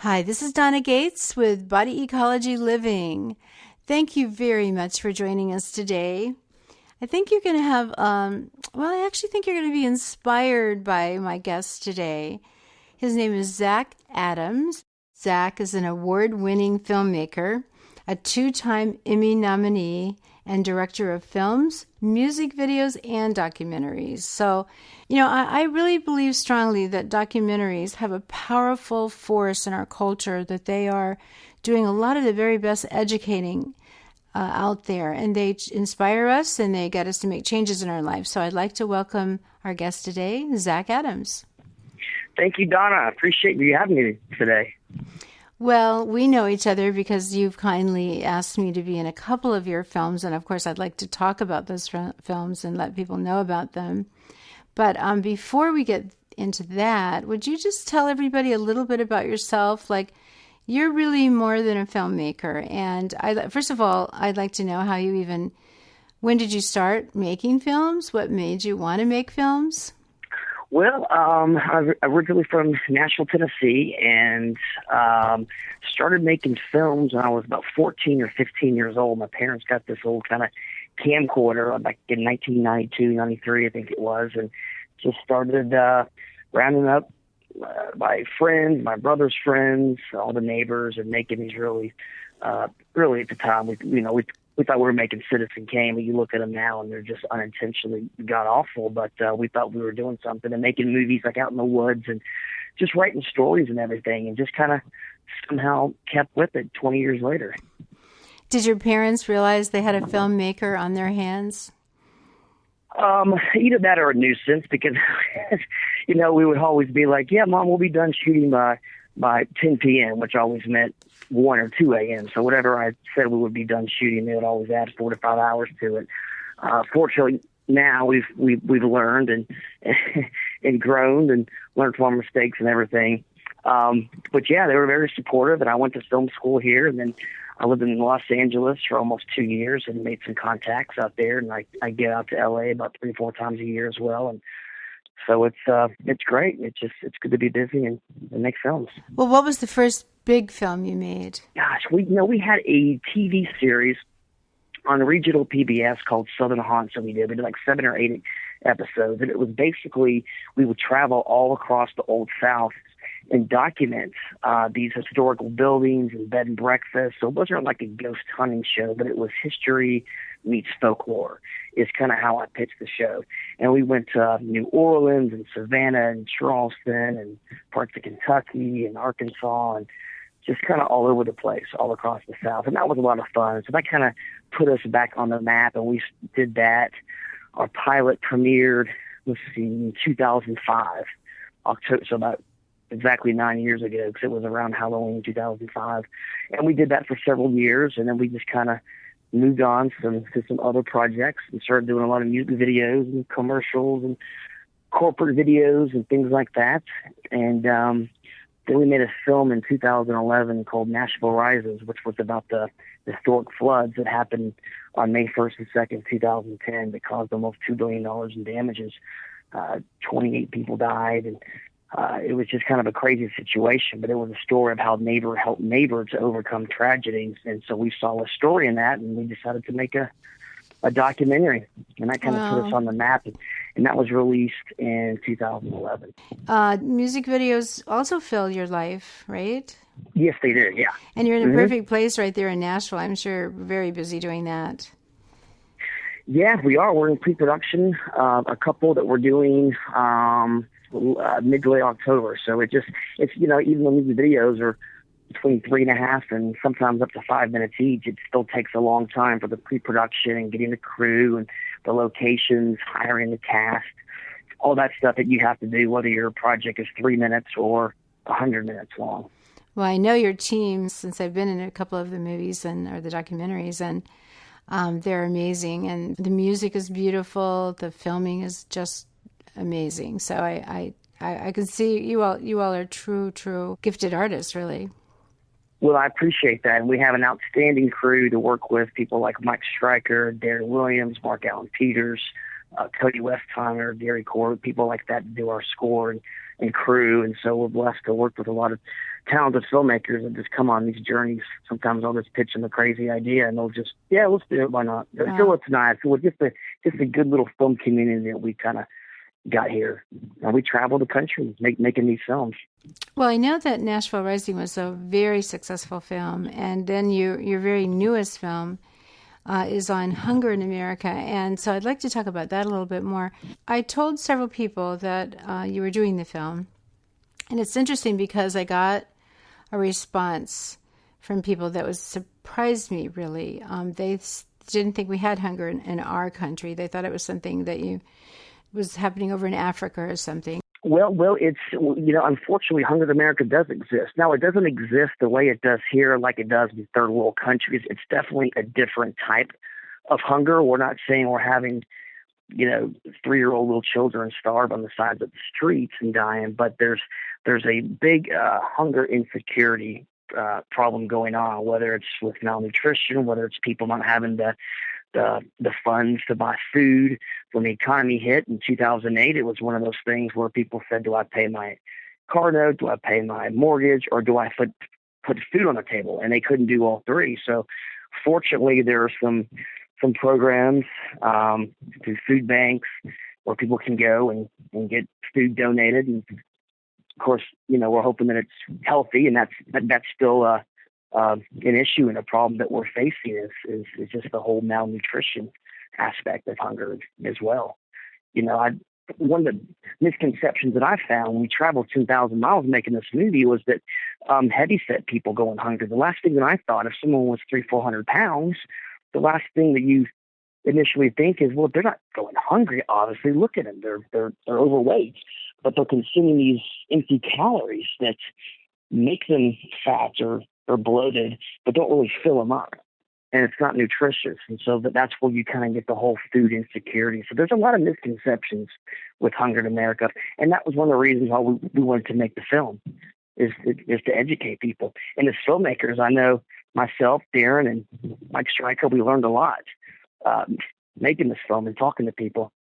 Hi, this is Donna Gates with Body Ecology Living. Thank you very much for joining us today. I think you're going to have, I actually think you're going to be inspired by my guest today. His name is Zac Adams. Zac is an award-winning filmmaker, a two-time Emmy nominee, and director of films, music videos, and documentaries. So, I really believe strongly that documentaries have a powerful force in our culture, that they are doing a lot of the very best educating out there, and they inspire us and they get us to make changes in our lives. So I'd like to welcome our guest today, Zac Adams. Thank you, Donna. I appreciate you having me today. Well, we know each other because you've kindly asked me to be in a couple of your films, and of course I'd like to talk about those films and let people know about them. But before we get into that, would you just tell everybody a little bit about yourself? Like, you're really more than a filmmaker, and first of all, I'd like to know when did you start making films? What made you want to make films? Well, I'm originally from Nashville, Tennessee, and started making films when I was about 14 or 15 years old. My parents got this old kind of camcorder back in 1992, 93, I think it was, and just started rounding up my friends, my brother's friends, all the neighbors, and making these really at the time, we thought we were making Citizen Kane, but you look at them now and they're just unintentionally god awful. But we thought we were doing something and making movies like out in the woods and just writing stories and everything, and just kind of somehow kept with it 20 years later. Did your parents realize they had a filmmaker on their hands? Either that or a nuisance, because, we would always be like, yeah, Mom, we'll be done shooting by 10 p.m., which always meant 1 or 2 a.m. So whatever I said we would be done shooting, they would always add 4 to 5 hours to it. Fortunately, now we've learned and and grown and learned from our mistakes and everything. But yeah, they were very supportive, and I went to film school here, and then I lived in Los Angeles for almost 2 years and made some contacts out there, and I get out to LA about 3-4 times a year as well, and so it's great. It's good to be busy and make films. Well, what was the first big film you made? Gosh, we had a TV series on regional PBS called Southern Haunts that we did. We did like 7 or 8 episodes, and it was basically we would travel all across the Old South and document these historical buildings and bed and breakfast. So it wasn't like a ghost hunting show, but it was history meets folklore is kind of how I pitched the show. And we went to New Orleans and Savannah and Charleston and parts of Kentucky and Arkansas and just kind of all over the place, all across the South. And that was a lot of fun. So that kind of put us back on the map, and we did that. Our pilot premiered, in 2005, October, so about exactly 9 years ago, because it was around Halloween 2005. And we did that for several years, and then we just kind of moved on to some other projects and started doing a lot of music videos and commercials and corporate videos and things like that. And then we made a film in 2011 called Nashville Rises, which was about the historic floods that happened on May 1st and 2nd, 2010, that caused almost $2 billion in damages. 28 people died, and it was just kind of a crazy situation, but it was a story of how neighbor helped neighbor to overcome tragedies. And so we saw a story in that, and we decided to make a documentary, and that kind of put us on the map. And that was released in 2011. Music videos also fill your life, right? Yes, they do, yeah. And you're in a perfect place right there in Nashville. I'm sure you're very busy doing that. Yeah, we are. We're in pre-production, a couple that we're doing mid to late October. So it's even though music videos are between 3.5 and sometimes up to 5 minutes each, it still takes a long time for the pre-production and getting the crew and the locations, hiring the cast, all that stuff that you have to do, whether your project is 3 minutes or 100 minutes long. Well, I know your team since I've been in a couple of the movies or the documentaries, and they're amazing, and the music is beautiful. The filming is just amazing. So I can see you all are true gifted artists, really. Well, I appreciate that. And we have an outstanding crew to work with, people like Mike Stryker, Darren Williams, Mark Allen Peters, Cody Westheimer, Gary Cord, people like that to do our score and crew. And so we're blessed to work with a lot of talented filmmakers that just come on these journeys. Sometimes I'll just pitch them a crazy idea, and they'll just, yeah, let's do it. Why not? Wow. So it's nice. So it's just a good little film community that we kind of got here. And we travel the country making these films. Well, I know that Nashville Rising was a very successful film, and then your very newest film is on hunger in America, and so I'd like to talk about that a little bit more. I told several people that you were doing the film, and it's interesting because I got a response from people that surprised me, really. They didn't think we had hunger in our country. They thought it was something that was happening over in Africa or something. Well, it's, unfortunately, hunger in America does exist. Now, it doesn't exist the way it does here, like it does in third world countries. It's definitely a different type of hunger. We're not saying we're having, 3-year-old little children starve on the sides of the streets and dying, but there's a big hunger insecurity problem going on, whether it's with malnutrition, whether it's people not having the funds to buy food. When the economy hit in 2008, it was one of those things where people said, do I pay my car note? Do I pay my mortgage? Or do I put food on the table? And they couldn't do all three. So fortunately, there are some programs through food banks where people can go and get food donated. And of course, we're hoping that it's healthy, and that's still an issue and a problem that we're facing is just the whole malnutrition aspect of hunger as well. One of the misconceptions that I found when we traveled 10,000 miles making this movie was that heavyset people go hungry. The last thing that I thought, if someone was 300-400 pounds, the last thing that you initially think is, well, they're not going hungry. Obviously, look at them; they're overweight, but they're consuming these empty calories that make them fat or bloated, but don't really fill them up. And it's not nutritious. And so that's where you kind of get the whole food insecurity. So there's a lot of misconceptions with hunger in America. And that was one of the reasons why we wanted to make the film, is to educate people. And as filmmakers, I know myself, Darren, and Mike Stryker, we learned a lot making this film and talking to people.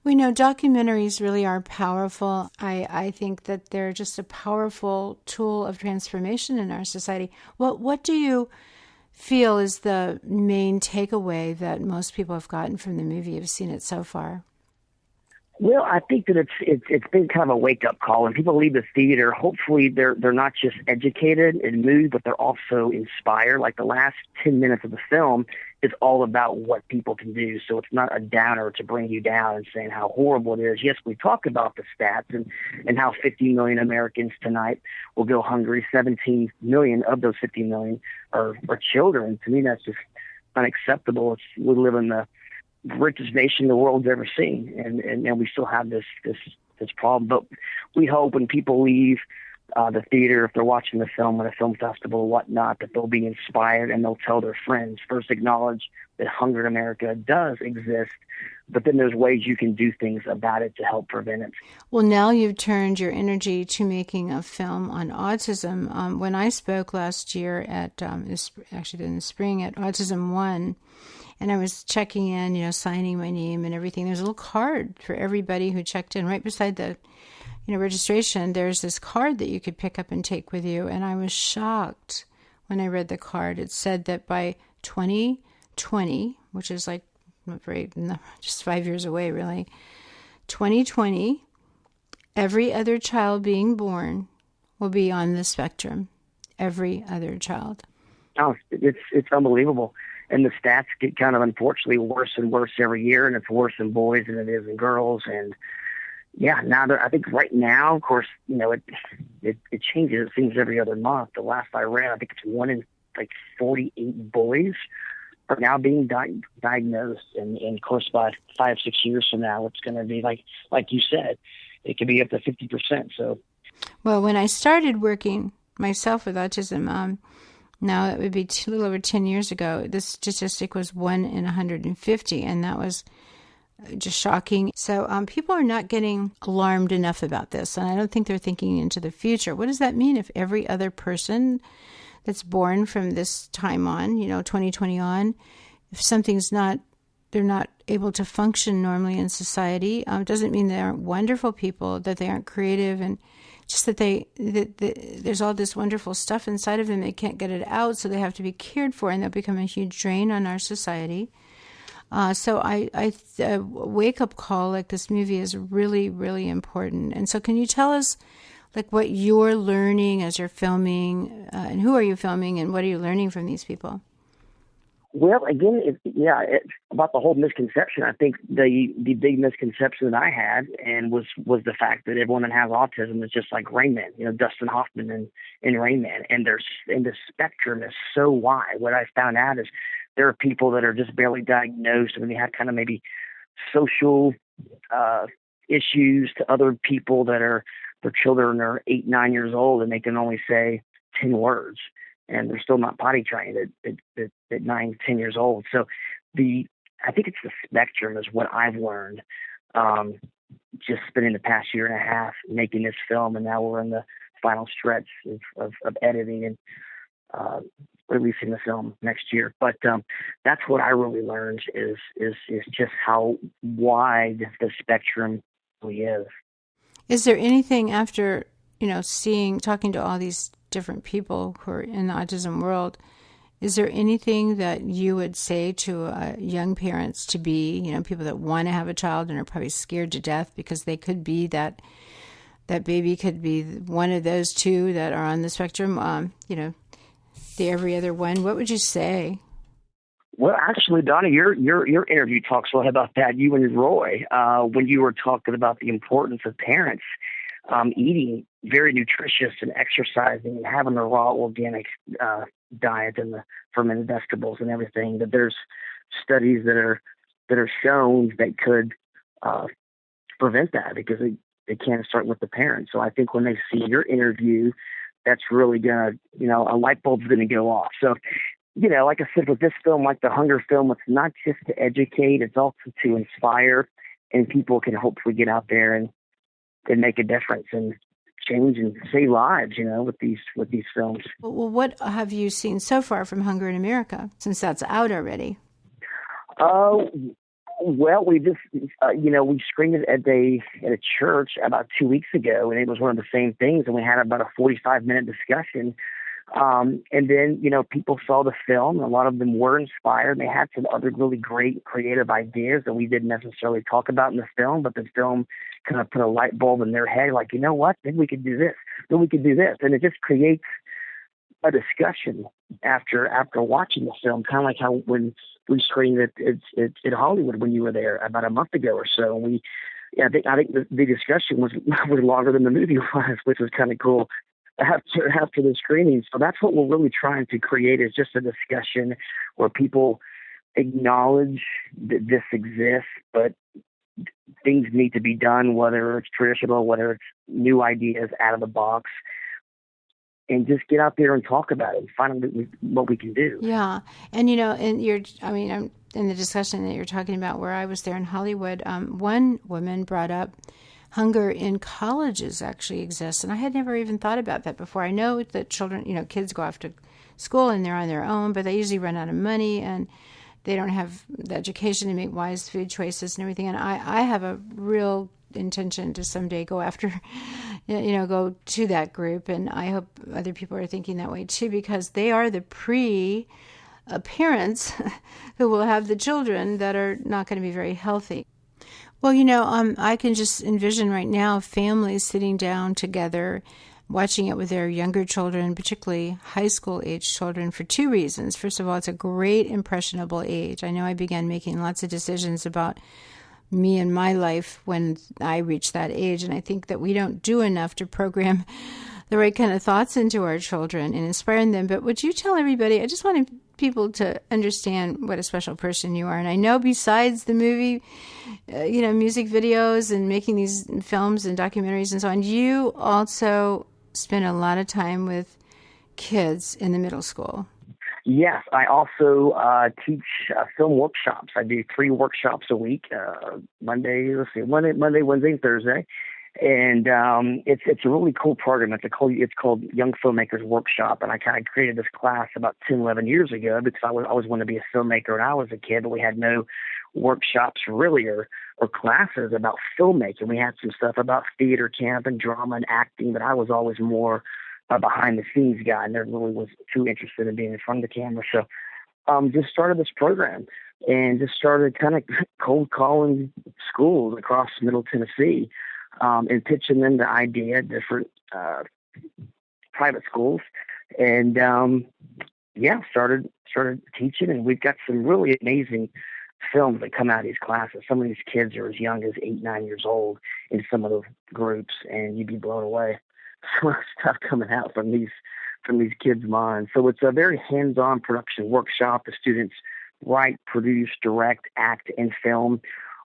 We know documentaries really are powerful. I think that they're just a powerful tool of transformation in our society. What do you feel is the main takeaway that most people have gotten from the movie? You've seen it so far. Well, I think that it's been kind of a wake up call. When people leave the theater, hopefully they're not just educated and moved, but they're also inspired. Like the last 10 minutes of the film is all about what people can do. So it's not a downer to bring you down and saying how horrible it is. Yes, we talk about the stats and how 50 million Americans tonight will go hungry. 17 million of those 50 million are children. To me, that's just unacceptable. We live in the richest nation the world's ever seen, and we still have this problem. But we hope when people leave the theater, if they're watching the film at a film festival or whatnot, that they'll be inspired and they'll tell their friends. First, acknowledge that hunger in America does exist, but then there's ways you can do things about it to help prevent it. Well, now you've turned your energy to making a film on autism. When I spoke last year at, actually in the spring, at Autism One, and I was checking in, signing my name and everything, there's a little card for everybody who checked in. Right beside the registration, there's this card that you could pick up and take with you. And I was shocked when I read the card. It said that by 2020, which is like just 5 years away, really, 2020, every other child being born will be on the spectrum. Every other child. Oh, it's unbelievable. And the stats get kind of, unfortunately, worse and worse every year, and it's worse in boys than it is in girls. And yeah, now I think right now, of course, it changes. It seems every other month. The last I read, I think it's 1 in 48 boys are now being diagnosed. And of course, by 5-6 years from now, it's going to be like you said, it could be up to 50%. So, well, when I started working myself with autism, now it would be a little over 10 years ago, the statistic was 1 in 150, and that was just shocking. So people are not getting alarmed enough about this, and I don't think they're thinking into the future. What does that mean if every other person that's born from this time on, 2020 on, if they're not able to function normally in society, it doesn't mean they aren't wonderful people, that they aren't creative and just that there's all this wonderful stuff inside of them. They can't get it out, so they have to be cared for, and they'll become a huge drain on our society. So a wake-up call like this movie is really, really important. And so can you tell us like what you're learning as you're filming, and who are you filming, and what are you learning from these people? Well, again, about the whole misconception. I think the big misconception that I had and was the fact that everyone that has autism is just like Rain Man, Dustin Hoffman and Rain Man, and the spectrum is so wide. What I found out is there are people that are just barely diagnosed, and they have kind of maybe social issues, to other people that their children are 8, 9 years old and they can only say 10 words. And they're still not potty trained at 9, 10 years old. So I think it's the spectrum is what I've learned, just spending the past year and a half making this film, and now we're in the final stretch of editing and releasing the film next year. But that's what I really learned is just how wide the spectrum really is. Is there anything after talking to all these different people who are in the autism world, is there anything that you would say to young parents to be, people that want to have a child and are probably scared to death because they could be that baby could be one of those two that are on the spectrum, the every other one? What would you say? Well, actually, Donna, your interview talks a lot about that. You and Roy, when you were talking about the importance of parents eating very nutritious and exercising and having the raw organic diet and the fermented vegetables and everything, that there's studies that are shown that could prevent that, because they can't start with the parents. So I think when they see your interview, that's really gonna, a light bulb's gonna go off. So, like I said, with this film, like the Hunger film, it's not just to educate, it's also to inspire, and people can hopefully get out there and make a difference and change and save lives, with these films. Well, what have you seen so far from Hunger in America, since that's out already? Well, we just, we screened it at a church about 2 weeks ago, and it was one of the same things, and we had about a 45-minute discussion. And then, people saw the film, and a lot of them were inspired. They had some other really great creative ideas that we didn't necessarily talk about in the film, but the film kind of put a light bulb in their head, like, you know what, maybe we could do this, then we could do this. And it just creates a discussion after watching the film, kind of like how when we screened it in Hollywood when you were there about a month ago or so. I think the discussion was longer than the movie was, which was kind of cool after the screening. So that's what we're really trying to create, is just a discussion where people acknowledge that this exists, but things need to be done, whether it's traditional, whether it's new ideas out of the box, and just get out there and talk about it and find out what we can do. Yeah. And, I'm in the discussion that you're talking about where I was there in Hollywood, one woman brought up hunger in colleges actually exists. And I had never even thought about that before. I know that children, kids go off to school and they're on their own, but they usually run out of money and they don't have the education to make wise food choices and everything. And I have a real intention to someday go after, go to that group. And I hope other people are thinking that way too, because they are the parents who will have the children that are not going to be very healthy. Well, I can just envision right now families sitting down together, watching it with their younger children, particularly high school age children, for two reasons. First of all, it's a great impressionable age. I know I began making lots of decisions about me and my life when I reached that age, and I think that we don't do enough to program the right kind of thoughts into our children and inspiring them. But would you tell everybody, I just wanted people to understand what a special person you are. And I know besides the movie, music videos and making these films and documentaries and so on, you also spend a lot of time with kids in the middle school. Yes, I also teach film workshops. I do 3 workshops a week, Monday, Wednesday, and Thursday. And it's a really cool program. It's called Young Filmmakers Workshop, and I kind of created this class about 10, 11 years ago because I always wanted to be a filmmaker when I was a kid, but we had no workshops really or classes about filmmaking. We had some stuff about theater camp and drama and acting, but I was always more a behind the scenes guy. I never really was too interested in being in front of the camera. So just started this program and just started kind of cold calling schools across Middle Tennessee and pitching them the idea at different private schools. And started teaching, and we've got some really amazing films that come out of these classes. Some of these kids are as young as 8, 9 years old in some of the groups, and you'd be blown away. Some of the stuff coming out from these kids' minds. So it's a very hands-on production workshop. The students write, produce, direct, act, and film.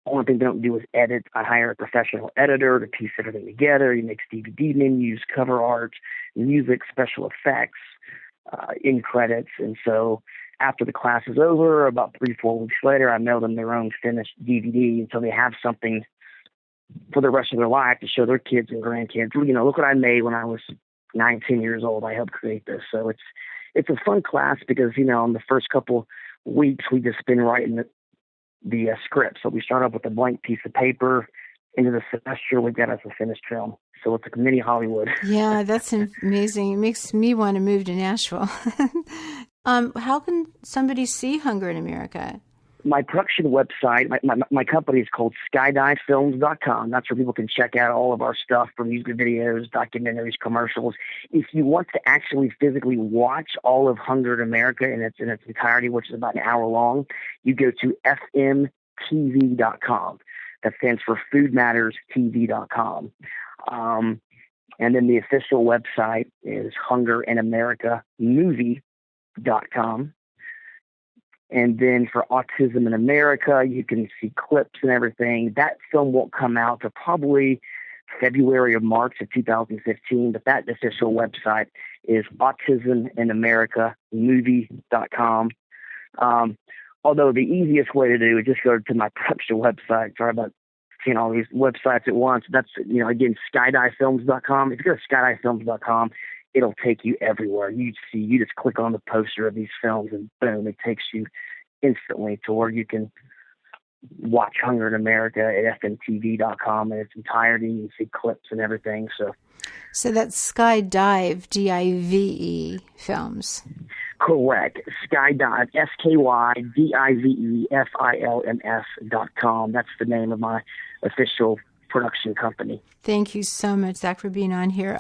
Only thing they don't do is edit. I hire a professional editor to piece everything together. He makes DVD menus, cover art, music, special effects, end credits. And so after the class is over, about 3-4 weeks later, I mail them their own finished DVD until they have something for the rest of their life to show their kids and grandkids. You know, look what I made when I was 19 years old. I helped create this. So it's a fun class because, you know, in the first couple weeks, we just been writing the script. So we start off with a blank piece of paper. Into the semester, we've got us a finished film. So it's like a mini Hollywood. Yeah, that's amazing. It makes me want to move to Nashville. How can somebody see Hunger in America? My production website, my company is called skydivefilms.com. That's where people can check out all of our stuff, from music videos, documentaries, commercials. If you want to actually physically watch all of Hunger in America in its entirety, which is about an hour long, you go to fmtv.com. That stands for foodmatterstv.com. And then the official website is hungerinamericamovie.com. And then for Autism in America, you can see clips and everything. That film won't come out till probably February or March of 2015, but that official website is autisminamericamovie.com. Although the easiest way to do it, just go to my production website. Sorry about seeing all these websites at once. That's, you know, again, skydivefilms.com. If you go to skydivefilms.com, it'll take you everywhere. You just click on the poster of these films and boom, it takes you instantly to where you can watch Hunger in America at fmtv.com in its entirety. You can see clips and everything. So that's Skydive, DIVE films. Correct. Skydive, skydivefilms.com. That's the name of my official production company. Thank you so much, Zac, for being on here.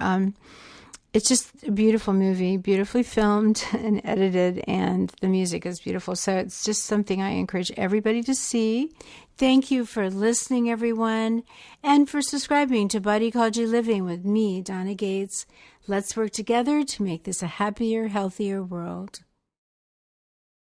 It's just a beautiful movie, beautifully filmed and edited, and the music is beautiful. So it's just something I encourage everybody to see. Thank you for listening, everyone, and for subscribing to Body Ecology Living with me, Donna Gates. Let's work together to make this a happier, healthier world.